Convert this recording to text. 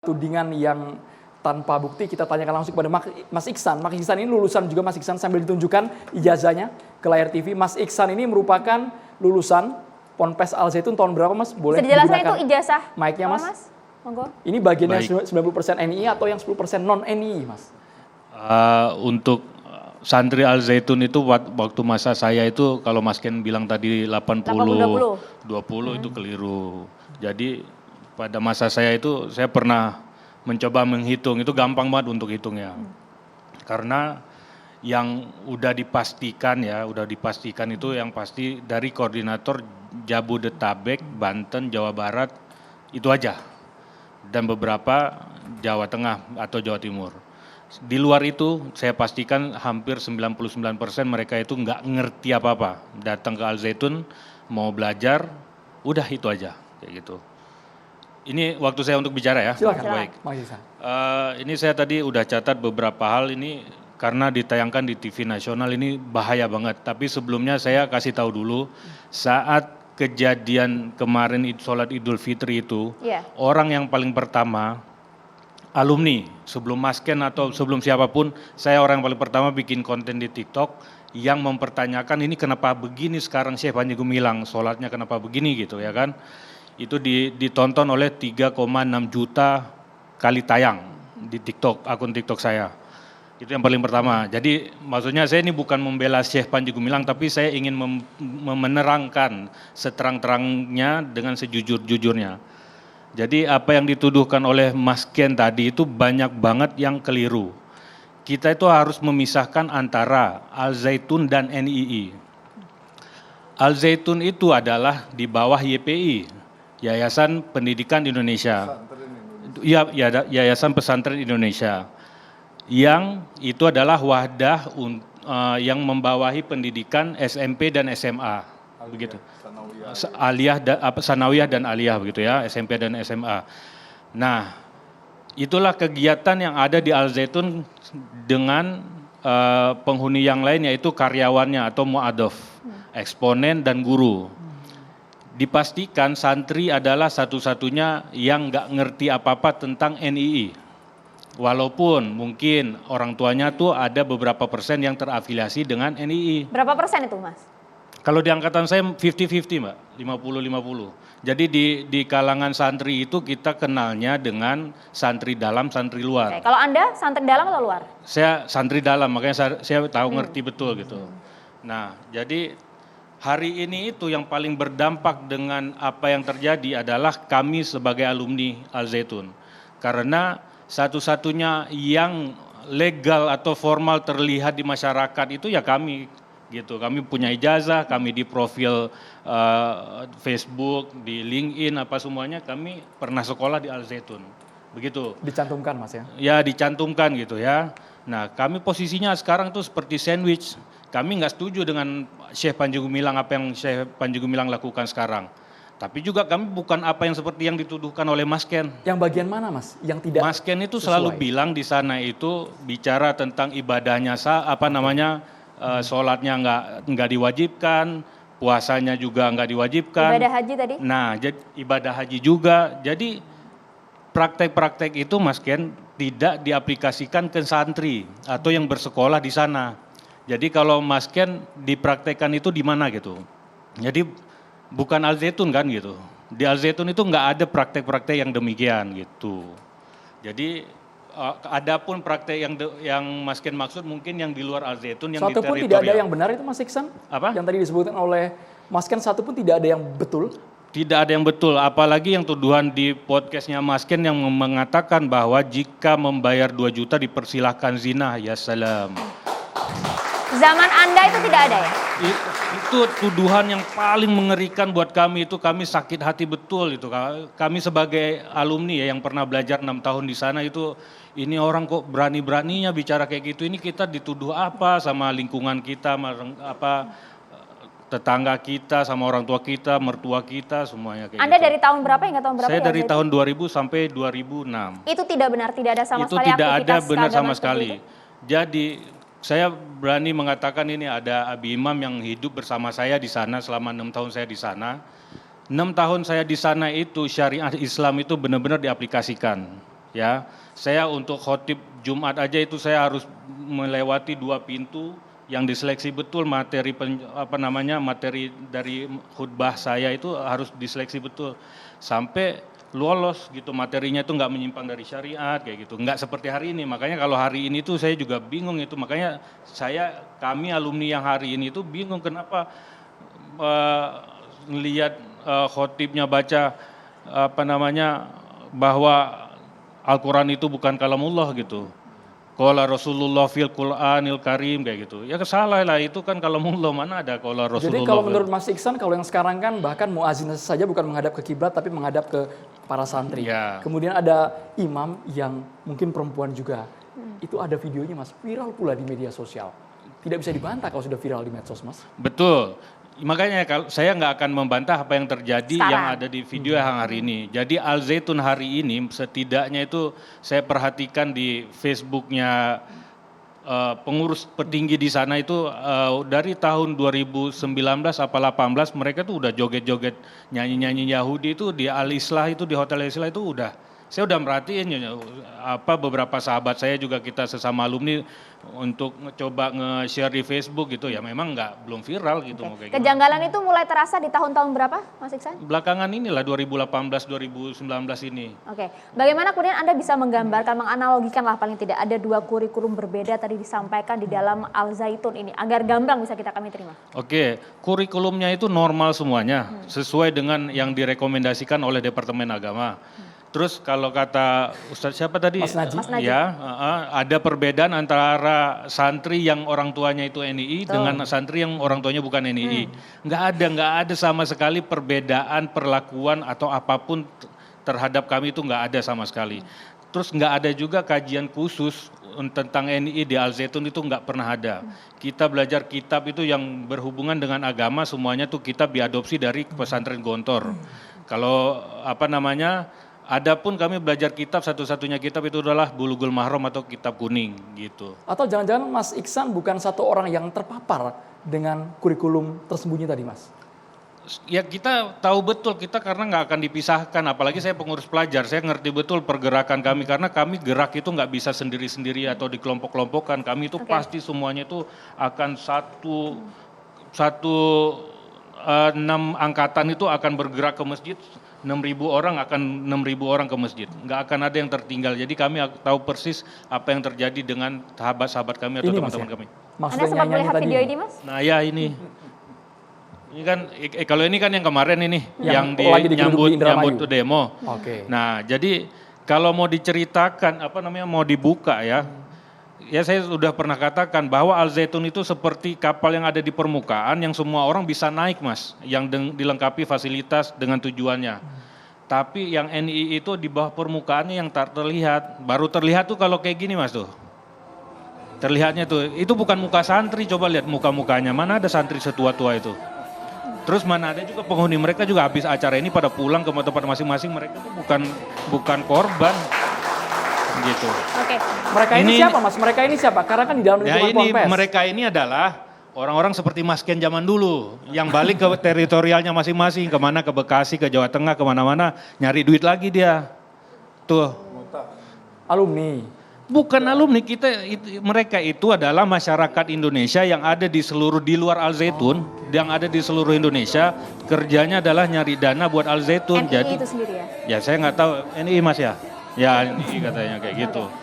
tudingan yang tanpa bukti. Kita tanyakan langsung kepada Mas Iksan. Mas Iksan ini lulusan juga Mas Iksan, sambil ditunjukkan ijazahnya ke layar TV. Mas Iksan ini merupakan lulusan Ponpes Al Zaitun tahun berapa, Mas? Boleh dijelaskan itu ijazah mic-nya, Mas? Monggo. Ini bagiannya 90% NII atau yang 10% non NII, Mas? Untuk santri Al Zaitun itu waktu masa saya itu, kalau Mas Ken bilang tadi 80-20 itu keliru. Jadi pada masa saya itu saya pernah mencoba menghitung, itu gampang banget untuk hitungnya. Karena yang udah dipastikan itu yang pasti dari koordinator Jabodetabek, Banten, Jawa Barat, itu aja. Dan beberapa Jawa Tengah atau Jawa Timur. Di luar itu saya pastikan hampir 99% mereka itu nggak ngerti apa-apa. Datang ke Al Zaitun, mau belajar, udah itu aja, kayak gitu. Ini waktu saya untuk bicara ya. Silakan. Baik. Mas Ini saya tadi udah catat beberapa hal ini karena ditayangkan di TV nasional, ini bahaya banget. Tapi sebelumnya saya kasih tahu dulu, saat kejadian kemarin sholat Idul Fitri itu, orang yang paling pertama, alumni, sebelum Mas Ken atau sebelum siapapun, saya orang yang paling pertama bikin konten di TikTok yang mempertanyakan ini kenapa begini sekarang Syekh Panji Gumilang, sholatnya kenapa begini gitu ya kan. Itu ditonton oleh 3,6 juta kali tayang di TikTok, akun TikTok saya. Itu yang paling pertama. Jadi maksudnya saya ini bukan membela Syekh Panji Gumilang, tapi saya ingin menerangkan seterang-terangnya dengan sejujur-jujurnya. Jadi apa yang dituduhkan oleh Mas Ken tadi itu banyak banget yang keliru. Kita itu harus memisahkan antara Al Zaitun dan NII. Al Zaitun itu adalah di bawah YPI, Yayasan Pendidikan Indonesia. Ya, Yayasan Pesantren Indonesia. Yang itu adalah wadah yang membawahi pendidikan SMP dan SMA, begitu. Sanawiyah dan aliyah begitu ya, SMP dan SMA. Nah, itulah kegiatan yang ada di Al Zaitun dengan penghuni yang lain, yaitu karyawannya atau mu'adhof, eksponen dan guru. Dipastikan santri adalah satu-satunya yang nggak ngerti apa-apa tentang NII. Walaupun mungkin orang tuanya tuh ada beberapa persen yang terafiliasi dengan NII. Berapa persen itu, Mas? Kalau di angkatan saya 50-50, Mbak, 50-50. Jadi di kalangan santri itu kita kenalnya dengan santri dalam, santri luar. Oke, kalau Anda santri dalam atau luar? Saya santri dalam, makanya saya tahu ngerti betul gitu. Nah, jadi hari ini itu yang paling berdampak dengan apa yang terjadi adalah kami sebagai alumni Al Zaitun. Karena satu-satunya yang legal atau formal terlihat di masyarakat itu ya kami gitu. Kami punya ijazah, kami di profil Facebook, di LinkedIn apa semuanya kami pernah sekolah di Al Zaitun. Begitu. Dicantumkan, Mas ya? Ya, dicantumkan gitu ya. Nah, kami posisinya sekarang tuh seperti sandwich. Kami nggak setuju dengan Syekh Panji Gumilang, apa yang Syekh Panji Gumilang lakukan sekarang. Tapi juga kami bukan apa yang seperti yang dituduhkan oleh Mas Ken. Yang bagian mana, Mas? Yang tidak Mas Ken itu sesuai. Selalu bilang di sana itu bicara tentang ibadahnya, sholatnya nggak diwajibkan, puasanya juga nggak diwajibkan. Ibadah haji tadi? Nah, ibadah haji juga. Jadi praktek-praktek itu Mas Ken tidak diaplikasikan ke santri atau yang bersekolah di sana. Jadi kalau Mas Ken dipraktekkan itu di mana gitu. Jadi bukan Al Zaitun kan gitu. Di Al Zaitun itu nggak ada praktek-praktek yang demikian gitu. Jadi adapun praktek yang Mas Ken maksud mungkin yang di luar Al Zaitun yang satu di teritorial. Pun tidak ada yang benar itu, Mas Iksan? Apa? Yang tadi disebutkan oleh Mas Ken, satu pun tidak ada yang betul? Tidak ada yang betul, apalagi yang tuduhan di podcastnya Mas Ken yang mengatakan bahwa jika membayar 2 juta dipersilahkan zina, ya salam. Zaman Anda itu tidak ada ya? Itu tuduhan yang paling mengerikan buat kami, itu kami sakit hati betul itu. Kami sebagai alumni ya yang pernah belajar 6 tahun di sana itu, ini orang kok berani-beraninya bicara kayak gitu, ini kita dituduh apa sama lingkungan kita, tetangga kita, sama orang tua kita, mertua kita, semuanya kayak Anda gitu. dari tahun berapa hingga tahun berapa? Saya dari tahun 2000 sampai 2006. Itu tidak benar, tidak ada sama Itu sekali tidak ada aktivitas benar sama keagamaan sekali. seperti itu? Jadi saya berani mengatakan ini ada Abi Imam yang hidup bersama saya di sana selama 6 tahun saya di sana. 6 tahun saya di sana itu syariat Islam itu benar-benar diaplikasikan. ya. Saya untuk khotib Jumat aja itu saya harus melewati 2 pintu yang diseleksi betul materi materi dari khutbah saya itu harus diseleksi betul sampai lolos gitu, materinya itu nggak menyimpang dari syariat kayak gitu, nggak seperti hari ini. Makanya kalau hari ini tuh saya juga bingung itu, makanya kami alumni yang hari ini tuh bingung kenapa ngelihat khotibnya baca bahwa Al-Quran itu bukan kalamullah gitu. Qala Rasulullah fil Qur'anil Karim kayak gitu. Ya salah lah, itu kan kalamullah, mana ada qala Rasulullah. Jadi kalau menurut Mas Iksan, kalau yang sekarang kan bahkan muazin saja bukan menghadap ke kiblat tapi menghadap ke para santri. Ya. Kemudian ada imam yang mungkin perempuan juga. Itu ada videonya Mas, viral pula di media sosial. Tidak bisa dibantah kalau sudah viral di medsos Mas. Betul. Makanya saya nggak akan membantah apa yang terjadi Sekarang. yang ada di video yang hari ini. Jadi Al Zaitun hari ini setidaknya itu saya perhatikan di Facebooknya pengurus petinggi di sana itu dari tahun 2019 apa 18 mereka tuh udah joget-joget nyanyi-nyanyi Yahudi itu di Al Islah itu, di Hotel Islah itu udah. Saya udah merhatiin beberapa sahabat saya juga, kita sesama alumni untuk coba nge-share di Facebook gitu, ya memang belum viral gitu. Mau kayak gimana. Kejanggalan itu mulai terasa di tahun-tahun berapa, Mas Iksan? Belakangan inilah 2018-2019 ini. Oke, bagaimana kemudian Anda bisa menggambarkan, menganalogikan lah paling tidak ada 2 kurikulum berbeda tadi disampaikan di dalam Al Zaitun ini agar gamblang bisa kami terima. Oke, kurikulumnya itu normal semuanya, sesuai dengan yang direkomendasikan oleh Departemen Agama. Terus kalau kata Ustadz siapa tadi? Mas Najib. Mas Najib. Ya, ada perbedaan antara santri yang orang tuanya itu NII dengan santri yang orang tuanya bukan NII. Nggak ada sama sekali perbedaan perlakuan atau apapun terhadap kami, itu nggak ada sama sekali. Terus nggak ada juga kajian khusus tentang NII di Al Zaitun, itu nggak pernah ada. Kita belajar kitab itu yang berhubungan dengan agama, semuanya tuh kitab diadopsi dari pesantren Gontor. Kalau adapun kami belajar kitab, satu-satunya kitab itu adalah Bulughul Mahram atau kitab kuning gitu. Atau jangan-jangan Mas Iksan bukan satu orang yang terpapar dengan kurikulum tersembunyi tadi Mas? Ya kita tahu betul, kita karena nggak akan dipisahkan, apalagi saya pengurus pelajar, saya ngerti betul pergerakan kami, karena kami gerak itu nggak bisa sendiri-sendiri atau dikelompok-kelompokkan, kami itu pasti semuanya itu akan satu 6 angkatan itu akan bergerak ke masjid, 6.000 orang akan 6.000 orang ke masjid, nggak akan ada yang tertinggal. Jadi kami tahu persis apa yang terjadi dengan sahabat-sahabat kami atau Ini, teman-teman Mas, ya? kami. Anda sempat melihat video ini Mas? Nah ya ini kan kalau ini kan yang kemarin ini yang lagi digeruduk di Indramayu. nyambut demo. Oke. Nah jadi kalau mau diceritakan mau dibuka ya saya sudah pernah katakan bahwa Al Zaitun itu seperti kapal yang ada di permukaan yang semua orang bisa naik Mas, yang dilengkapi fasilitas dengan tujuannya. Tapi yang NII itu di bawah permukaannya yang tak terlihat, baru terlihat tuh kalau kayak gini Mas tuh. Terlihatnya tuh, itu bukan muka santri, coba lihat muka-mukanya, mana ada santri setua-tua itu. Terus mana ada juga penghuni, mereka juga habis acara ini pada pulang ke tempat masing-masing, mereka tuh bukan korban. Gitu. Oke. Mereka ini siapa Mas? Mereka ini siapa? Karena kan di dalam lingkungan ponpes. Mereka ini adalah orang-orang seperti Mas Ken zaman dulu yang balik ke teritorialnya masing-masing, kemana, ke Bekasi, ke Jawa Tengah, kemana-mana nyari duit lagi dia. Tuh. Alumni. Bukan alumni, mereka itu adalah masyarakat Indonesia yang ada di luar Al Zaitun, yang ada di seluruh Indonesia, kerjanya adalah nyari dana buat Al Zaitun. NII itu sendiri ya? Ya saya nggak tahu, NII Mas ya? Ya NII katanya kayak gitu.